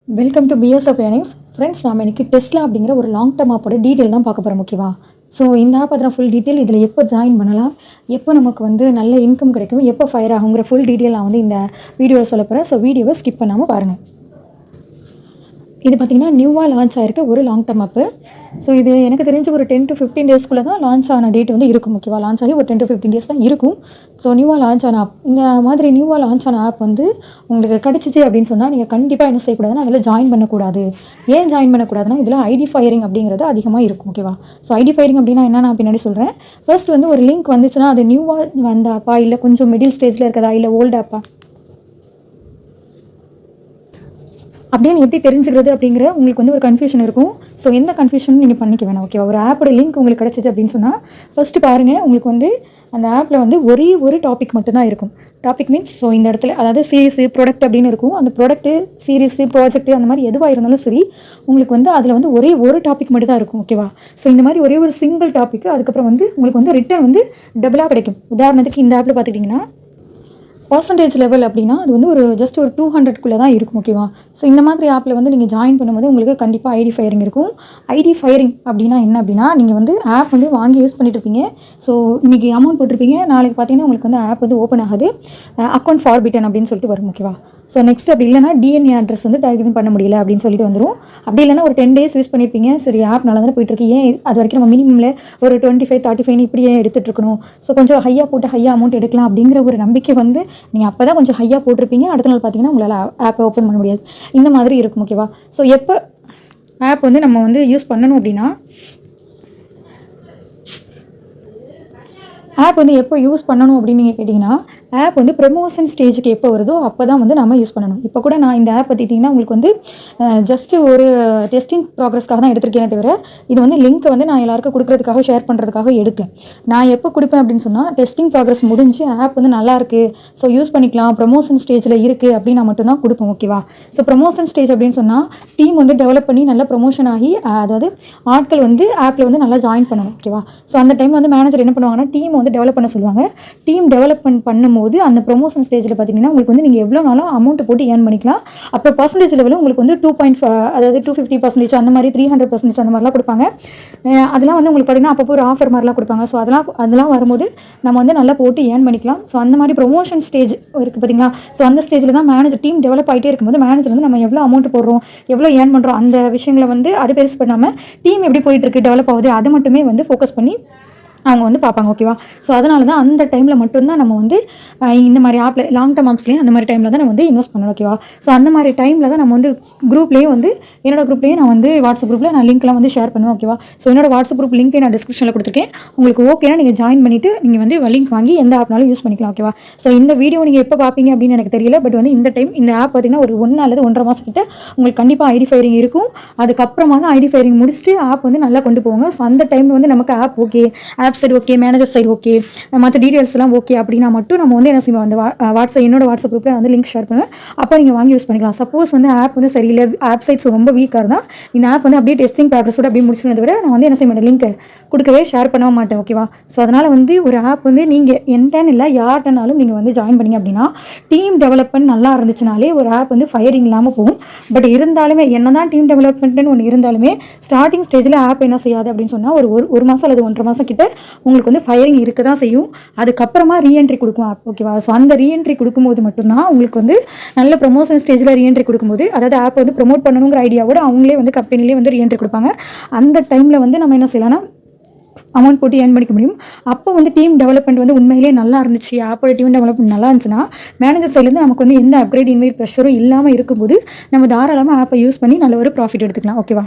Welcome to PS of earnings. Friends, நாம் இன்றைக்கி Tesla அப்படிங்கிற ஒரு லாங் டர்ம் ஆப்போட டீட்டெயில் தான் பார்க்க போகிறோம். ஓகேவா? ஸோ இந்த ஆப் அதில் ஃபுல் டீட்டெயில், இதில் எப்போ ஜாயின் பண்ணலாம், எப்போ நமக்கு வந்து நல்ல இன்கம் கிடைக்கும், எப்போ ஃபயர் ஆகுங்கிற ஃபுல் டீட்டெயில் நான் வந்து இந்த வீடியோவில் சொல்ல போகிறேன். ஸோ வீடியோவை ஸ்கிப் பண்ணாமல் பாருங்கள். இது பார்த்திங்கன்னா நியூவாக லான்ச் ஆகிருக்க ஒரு லாங் டர்ம் ஆப்பு. ஸோ இது எனக்கு தெரிஞ்ச ஒரு 10 to 15 டேஸ்க்குள்ளே தான் லான்ச் ஆன டேட் வந்து இருக்கும். ஓகேவா? லான்ச் ஆகி ஒரு 10 to 15 டேஸ் தான் இருக்கும். ஸோ நியூவாக லான்ச் ஆன ஆப், இந்த மாதிரி நியூவாக லான்ச் ஆன ஆப் வந்து உங்களுக்கு கிடச்சிச்சு அப்படின்னு சொன்னால் நீங்கள் கண்டிப்பாக என்ன செய்யக்கூடாதுன்னா அதில் ஜாயின் பண்ணக்கூடாது. ஏன் ஜாயின் பண்ணக்கூடாதுன்னா இதில் ஐடி ஃபயரிங் அப்படிங்கிறது அதிகமாக இருக்கும். ஓகேவா? ஸோ ஐடி ஃபயரிங் அப்படின்னா என்ன, நான் பின்னாடி சொல்கிறேன். ஃபர்ஸ்ட் வந்து ஒரு லிங்க் வந்துச்சுன்னா அது நியூவாக வந்த ஆப்பா, இல்லை கொஞ்சம் மிடில் ஸ்டேஜில் இருக்கதா, இல்லை ஓல்டு ஆப்பா அப்படின்னு எப்படி தெரிஞ்சுக்கிறது அப்படிங்கிற உங்களுக்கு வந்து ஒரு கன்ஃபியூஷன் இருக்கும். ஸோ எந்த கன்ஃபியூஷனும் நீங்கள் பண்ணிக்க வேணாம். ஓகேவா? ஒரு ஆப்போட லிங்க் உங்களுக்கு கிடச்சிச்சு அப்படின்னு சொன்னால் ஃபஸ்ட்டு பாருங்கள், உங்களுக்கு வந்து அந்த ஆப்பில் வந்து ஒரே ஒரு டாபிக் மட்டும்தான் இருக்கும். டாபிக் மீன்ஸ், ஸோ இந்த இடத்துல அதாவது சீரிஸு ப்ராடக்ட் அப்படின்னு இருக்கும். அந்த ப்ராடக்ட்டு, சீரிஸு, ப்ராஜெக்ட்டு அந்த மாதிரி எதுவாக இருந்தாலும் சரி, உங்களுக்கு வந்து அதில் வந்து ஒரே ஒரு டாபிக் மட்டும் தான் இருக்கும். ஓகேவா? ஸோ இந்த மாதிரி ஒரே ஒரு சிங்கிள் டாப்பிக்கு, அதுக்கப்புறம் வந்து உங்களுக்கு வந்து ரிட்டர்ன் வந்து டபுளாக கிடைக்கும். உதாரணத்துக்கு இந்த ஆப்பில் பார்த்துக்கிட்டிங்கன்னா பர்சன்டேஜ் லெவல் அப்படின்னா அது வந்து ஒரு ஜஸ்ட் ஒரு 200க்குள்ளே தான் இருக்கும். ஓகேவா? ஸோ இந்த மாதிரி ஆப்பில் வந்து நீங்கள் ஜாயின் பண்ணும்போது உங்களுக்கு கண்டிப்பாக ஐடி ஃபயரிங் இருக்கும். ஐடி ஃபயரிங் அப்படின்னா என்ன அப்படின்னா, நீங்கள் வந்து ஆப் வந்து வாங்கி யூஸ் பண்ணிட்டு இருப்பீங்க. ஸோ இன்றைக்கி அமௌண்ட் போட்டிருப்பீங்க, நாளைக்கு பார்த்தீங்கன்னா உங்களுக்கு வந்து ஆப் வந்து ஓப்பன் ஆகுது, அக்கௌண்ட் ஃபார்பிட்டன் அப்படின்னு சொல்லிட்டு வரும். ஓகேவா? ஸோ நெக்ஸ்ட் அப்படி இல்லைனா டிஎன்ஏ அட்ரஸ் வந்து டைப் பண்ண முடியல அப்படின்னு சொல்லிட்டு வந்துடும். அப்படி இல்லைனா ஒரு 10 days யூஸ் பண்ணியிருப்பீங்க, சரி ஆப் நல்லா தானே போயிட்டுருக்கு, ஏன் அது வரைக்கும் நம்ம மினிமமில் ஒரு 25, 35 இப்படியே எடுத்துகிட்டு இருக்கணும், ஸோ கொஞ்சம் ஹையாக போட்டு ஹையாக அமௌண்ட் எடுக்கலாம் அப்படிங்கிற ஒரு நம்பிக்கை வந்து நீங்கள் அப்போ தான் கொஞ்சம் ஹையாக போட்டிருப்பீங்க. அடுத்த நாள் பார்த்தீங்கன்னா உங்களால் ஆப்பை ஓப்பன் பண்ண முடியாது. இந்த மாதிரி இருக்கும். ஓகேவா? ஸோ எப்போ ஆப் வந்து நம்ம வந்து யூஸ் பண்ணணும் அப்படின்னா, ஆப் வந்து எப்போ யூஸ் பண்ணணும் அப்படின்னு நீங்கள் கேட்டிங்கன்னா, ஆப் வந்து ப்ரமோஷன் ஸ்டேஜுக்கு எப்போ வருதோ அப்போ தான் வந்து நம்ம யூஸ் பண்ணணும். இப்போ கூட நான் இந்த ஆப் பார்த்திட்டிங்கன்னா உங்களுக்கு வந்து ஜஸ்ட்டு ஒரு டெஸ்டிங் ப்ராக்ரஸ்க்காக தான் எடுத்திருக்கேனே தவிர, இது வந்து லிங்க்கை வந்து நான் எல்லாருக்கும் கொடுக்குறதுக்காக, ஷேர் பண்ணுறதுக்காக எடுக்கல. நான் எப்போ கொடுப்பேன் அப்படின்னு சொன்னால், டெஸ்டிங் ப்ராக்ரஸ் முடிஞ்சு ஆப் வந்து நல்லாயிருக்கு, ஸோ யூஸ் பண்ணிக்கலாம், ப்ரமோஷன் ஸ்டேஜில் இருக்குது அப்படின்னு நான் மட்டும் தான் கொடுப்பேன். ஓகேவா? ஸோ ப்ரமோஷன் ஸ்டேஜ் அப்படின்னு சொன்னால் டீம் வந்து டெவலப் பண்ணி நல்லா ப்ரமோஷன் ஆகி, அதாவது ஆட்கள் வந்து ஆப்பில் வந்து நல்லா ஜாயின் பண்ணணும். ஓகேவா? ஸோ அந்த டைமில் வந்து மேனேஜர் என்ன பண்ணுவாங்கன்னா, டீம் வந்து டெவலப் பண்ண சொல்லுவாங்க. டீம் டெவலப்மெண்ட் பண்ணும்போது அந்த ப்ரொமோஷன் ஸ்டேஜில் பார்த்தீங்கன்னா உங்களுக்கு வந்து நீங்கள் எவ்வளோ நாளும் அமௌண்ட் போட்டு ஏர்ன் பண்ணிக்கலாம். அப்புறம் பர்சன்டேஜ் லெவலில் உங்களுக்கு வந்து 2.5, அதாவது 250% அந்த மாதிரி 300% அந்த மாதிரிலாம் கொடுப்பாங்க. அதெல்லாம் வந்து உங்களுக்கு பார்த்தீங்கன்னா அப்பப்போ ஒரு ஆஃபர் மாதிரிலாம் கொடுப்பாங்க. ஸோ அதெல்லாம் வரும்போது நம்ம வந்து நல்லா போட்டு ஏர்ன் பண்ணிக்கலாம். ஸோ அந்த மாதிரி ப்ரொமோஷன் ஸ்டேஜ் இருக்குது பார்த்தீங்களா? ஸோ அந்த ஸ்டேஜில் தான் மேனேஜர், டீம் டெவலப் ஆகிட்டே இருக்கும்போது மேனேஜர் வந்து நம்ம எவ்வளோ அமௌண்ட் போடுறோம், எவ்வளோ ஏர்ன் பண்ணுறோம், அந்த விஷயங்களை வந்து அது பெருசு பண்ணாமல் டீம் எப்படி போயிட்டுருக்கு, டெவலப் ஆகுது, அதை மட்டுமே வந்து ஃபோக்கஸ் பண்ணி அவங்க வந்து பார்ப்பாங்க. ஓகேவா? ஸோ அதனால தான் அந்த டைமில் மட்டும்தான் நம்ம வந்து இந்த மாதிரி ஆப்பில், லாங் டர்ம் ஆப்ஸ்லேயும் அந்த மாதிரி டைமில் தான் நம்ம வந்து இன்வெஸ்ட் பண்ணணும். ஓகேவா? ஸோ அந்த மாதிரி டைமில் தான் நம்ம வந்து குரூப்லேயும் வந்து, என்னோட குரூப்லேயும் நான் வந்து வாட்ஸ்அப் குரூப்பில் நான் லிங்க்லாம் வந்து ஷேர் பண்ணுவேன். ஓகேவா? ஸோ என்னோட வாட்ஸ்அப் குரூப் லிங்க்கை நான் டிஸ்கிரிப்ஷனில் கொடுத்துருக்கேன். உங்களுக்கு ஓகேனா நீங்கள் ஜாயின் பண்ணிவிட்டு நீங்கள் வந்து லிங்க் வாங்கி எந்த ஆப்னாலும் யூஸ் பண்ணிக்கலாம். ஓகேவா? ஸோ இந்த வீடியோ நீங்கள் எப்போ பார்ப்பீங்க அப்படின்னு எனக்கு தெரியல. பட் வந்து இந்த டைம் இந்த ஆப் பார்த்தீங்கன்னா ஒரு 1 அல்லது 1.5 மாதம் கிட்ட உங்களுக்கு கண்டிப்பாக ஐடி ஃபயரிங் இருக்கும். அதுக்கப்புறமா தான் ஐடி ஃபயரிங் முடிச்சுட்டு ஆப் வந்து நல்லா கொண்டு போவாங்க. ஸோ அந்த டைமில் வந்து நமக்கு app okay, app side okay, manager side okay, மற்ற டீட்டெயில்ஸ்லாம் ஓகே அப்படின்னா மட்டும் நம்ம வந்து என்ன செய்வோம், அந்த என்னோட வாட்ஸ்அப் குரூப்பில் வந்து லிங்க் ஷேர் பண்ணுவேன். அப்போ நீங்கள் வாங்கி யூஸ் பண்ணிக்கலாம். சப்போஸ் வந்து ஆப் வந்து சரியில்லை, ஆப் சைட்ஸ் ரொம்ப வீக்காக இருந்தால் இந்த ஆப் வந்து அப்படியே டெஸ்டிங் ப்ராக்ரஸோட அப்படியே முடிச்சுனதை விட நான் வந்து என்ன செய்ய மாட்டேன், லிங்க் கொடுக்கவே ஷேர் பண்ண மாட்டேன். ஓகேவா? ஸோ அதனால் வந்து ஒரு ஆப் வந்து நீங்கள் என்கிட்டன்னு இல்லை யார்கிட்டனாலும் நீங்கள் வந்து ஜாயின் பண்ணிங்க அப்படின்னா, டீம் டெவலப்மெண்ட் நல்லா இருந்துச்சுனாலே ஒரு ஆப் வந்து ஃபயரிங் இல்லாமல் போகும். பட் இருந்தாலுமே என்ன தான் டீம் டெவலப்மெண்ட்னு ஒன்று இருந்தாலுமே ஸ்டார்டிங் ஸ்டேஜில் ஆப் என்ன செய்யாது அப்படின்னு சொன்னால் ஒரு மாதம் அல்லது 1.5 மாதம் கிட்ட உங்களுக்கு வந்து ஃபயரிங் இருக்க தான் செய்யும். அதுக்கப்புறமா ரீஎன்ட்ரி கொடுக்கும் ஆப். ஓகேவா? ஸோ அந்த ரீஎன்ட்ரி கொடுக்கும்போது மட்டும்தான் உங்களுக்கு வந்து நல்ல ப்ரொமோஷன் ஸ்டேஜில் ரீஎன்ட்ரி கொடுக்கும்போது, அதாவது ஆப் வந்து ப்ரொமோட் பண்ணணுங்கிற ஐடியாவோட அவங்களே வந்து கம்பெனிலே வந்து ரீஎன்ட்ரி கொடுப்பாங்க. அந்த டைமில் வந்து நம்ம என்ன செய்யலாம்னா அமௌண்ட் போட்டு ஏர்ன் பண்ணிக்க முடியும். அப்போ வந்து டீம் டெவலப்மெண்ட் வந்து உண்மையிலே நல்லா இருந்துச்சு, ஆப்போட டீம் டெவலப்மெண்ட் நல்லா இருந்துச்சுன்னா மேனேஜர் சைட்லேருந்து நமக்கு வந்து எந்த அப்கிரேட் இன்வைட் ப்ரெஷரும் இல்லாமல் இருக்கும்போது நம்ம தாராளமாக ஆப்பை யூஸ் பண்ணி நல்ல ஒரு ப்ராஃபிட் எடுத்துக்கலாம். ஓகேவா?